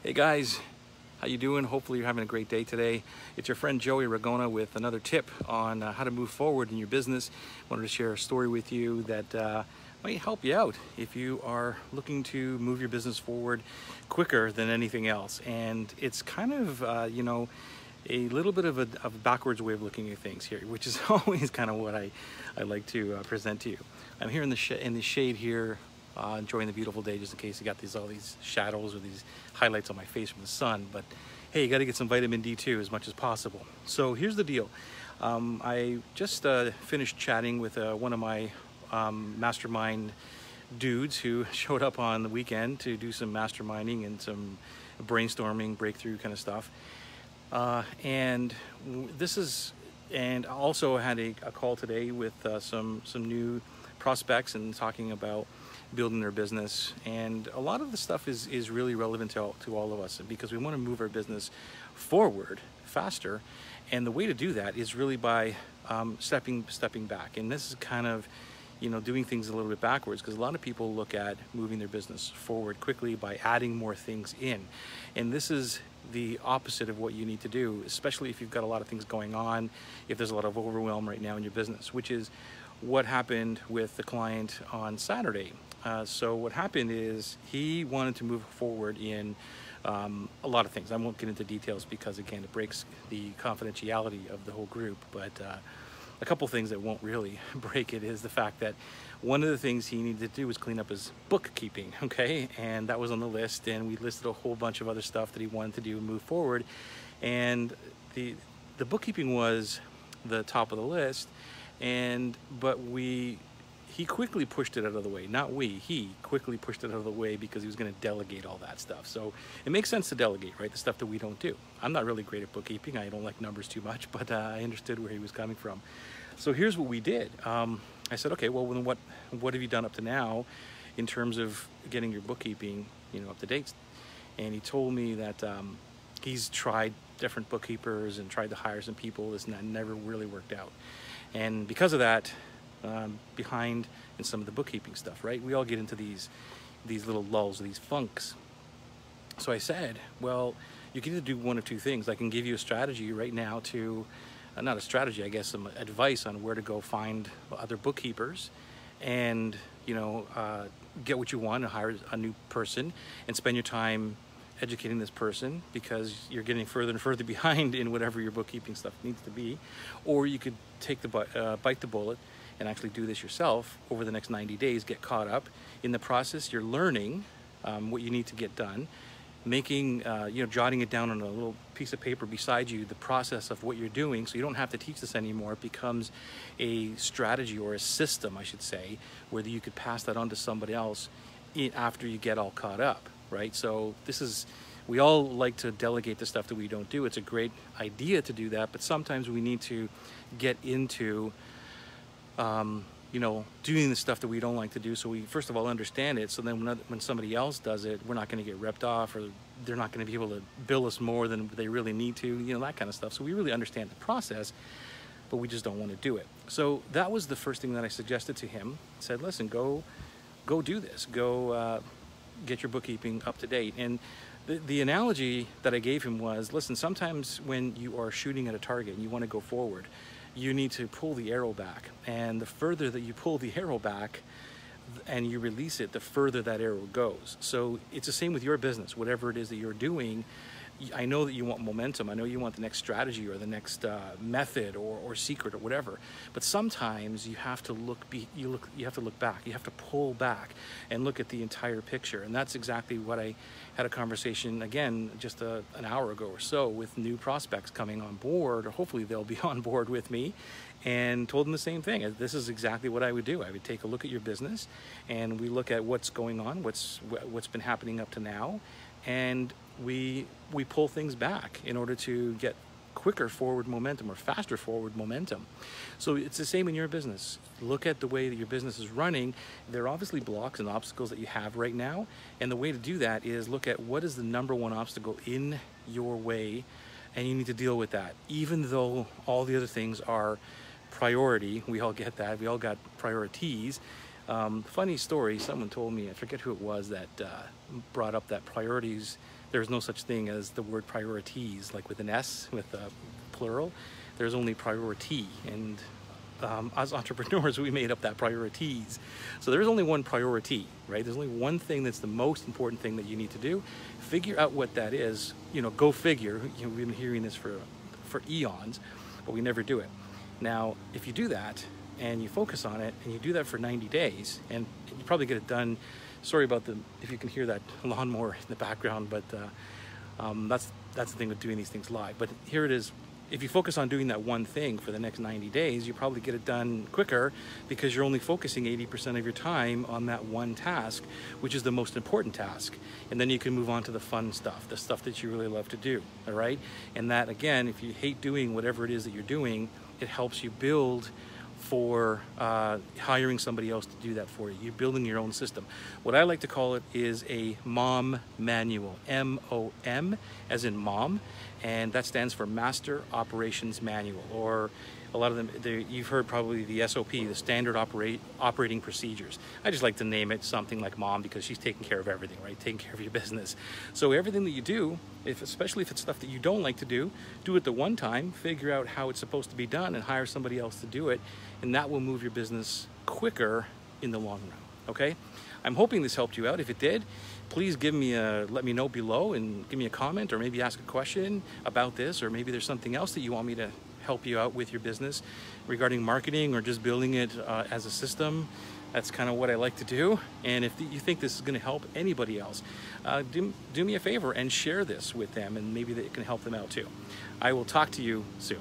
Hey guys, how you doing? Hopefully you're having a great day today. It's your friend Joey Ragona with another tip on how to move forward in your business. Wanted to share a story with you that might help you out if you are looking to move your business forward quicker than anything else. And it's kind of, a little bit of a backwards way of looking at things here, which is always kind of what I like to present to you. I'm here in the shade here, enjoying the beautiful day, just in case you got all these shadows or these highlights on my face from the sun. But hey, you got to get some vitamin D2 as much as possible. So here's the deal. I just finished chatting with one of my mastermind dudes who showed up on the weekend to do some masterminding and some brainstorming, breakthrough kind of stuff. And also had a call today with some new prospects and talking about building their business. And a lot of the stuff is really relevant to all of us, because we want to move our business forward faster. And the way to do that is really by stepping back. And this is kind of, doing things a little bit backwards, because a lot of people look at moving their business forward quickly by adding more things in. And this is the opposite of what you need to do, especially if you've got a lot of things going on, if there's a lot of overwhelm right now in your business, which is what happened with the client on Saturday. So what happened is he wanted to move forward in a lot of things. I won't get into details because, again, it breaks the confidentiality of the whole group. But a couple things that won't really break it is the fact that one of the things he needed to do was clean up his bookkeeping, okay? And that was on the list, and we listed a whole bunch of other stuff that he wanted to do and move forward. And the bookkeeping was the top of the list, but he quickly pushed it out of the way. Not we, he quickly pushed it out of the way because he was going to delegate all that stuff. So it makes sense to delegate, right? The stuff that we don't do. I'm not really great at bookkeeping. I don't like numbers too much, but I understood where he was coming from. So here's what we did. I said, okay, well, then what have you done up to now in terms of getting your bookkeeping, up to date? And he told me that he's tried different bookkeepers and tried to hire some people. This never really worked out. And because of that, behind in some of the bookkeeping stuff, right? We all get into these little lulls, these funks. So I said, well, you can either do one of two things. I can give you a strategy right now to, not a strategy, I guess, some advice on where to go find other bookkeepers and, get what you want and hire a new person and spend your time educating this person, because you're getting further and further behind in whatever your bookkeeping stuff needs to be. Or you could take bite the bullet and actually do this yourself over the next 90 days, get caught up. In the process, you're learning what you need to get done, making, jotting it down on a little piece of paper beside you, the process of what you're doing, so you don't have to teach this anymore. It becomes a strategy, or a system, I should say, where you could pass that on to somebody else after you get all caught up, right? So we all like to delegate the stuff that we don't do. It's a great idea to do that, but sometimes we need to get into doing the stuff that we don't like to do. So we first of all understand it. So then when somebody else does it, we're not going to get ripped off, or they're not going to be able to bill us more than they really need to, that kind of stuff. So we really understand the process, but we just don't want to do it. So that was the first thing that I suggested to him. I said, listen, go do this. Go get your bookkeeping up to date. And the analogy that I gave him was, listen, sometimes when you are shooting at a target and you want to go forward, you need to pull the arrow back. And the further that you pull the arrow back and you release it, the further that arrow goes. So it's the same with your business. Whatever it is that you're doing, I know that you want momentum. I know you want the next strategy or the next method or secret or whatever. But sometimes you have to look back. You have to pull back and look at the entire picture. And that's exactly what I had a conversation, again, just an hour ago or so, with new prospects coming on board, or hopefully they'll be on board with me, and told them the same thing. This is exactly what I would do. I would take a look at your business, and we look at what's going on, what's been happening up to now, and we pull things back in order to get quicker forward momentum or faster forward momentum. So it's the same in your business. Look at the way that your business is running. There are obviously blocks and obstacles that you have right now. And the way to do that is look at what is the number one obstacle in your way, and you need to deal with that. Even though all the other things are priority, we all get that, we all got priorities. Funny story, someone told me, I forget who it was, that brought up that priorities, there's no such thing as the word priorities, like with an S, with a plural. There's only priority, and as entrepreneurs, we made up that priorities. So there's only one priority, right? There's only one thing that's the most important thing that you need to do. Figure out what that is. You know, go figure. You know, we've been hearing this for eons, but we never do it. Now, if you do that and you focus on it and you do that for 90 days, and you probably get it done. Sorry about if you can hear that lawnmower in the background, but that's the thing with doing these things live. But here it is. If you focus on doing that one thing for the next 90 days, you probably get it done quicker because you're only focusing 80% of your time on that one task, which is the most important task. And then you can move on to the fun stuff, the stuff that you really love to do, all right? And that, again, if you hate doing whatever it is that you're doing, it helps you build for hiring somebody else to do that for you. You're building your own system. What I like to call it is a MOM manual, M-O-M, as in mom, and that stands for Master Operations Manual, or a lot of them, you've heard probably the SOP, the Standard Operating Procedures. I just like to name it something like mom because she's taking care of everything, right? Taking care of your business. So everything that you do, especially if it's stuff that you don't like to do it the one time, figure out how it's supposed to be done and hire somebody else to do it, and that will move your business quicker in the long run, okay? I'm hoping this helped you out. If it did, please let me know below and give me a comment, or maybe ask a question about this, or maybe there's something else that you want me to help you out with your business regarding marketing or just building it as a system. That's kind of what I like to do. And if you think this is going to help anybody else, do me a favor and share this with them, and maybe that it can help them out too. I will talk to you soon.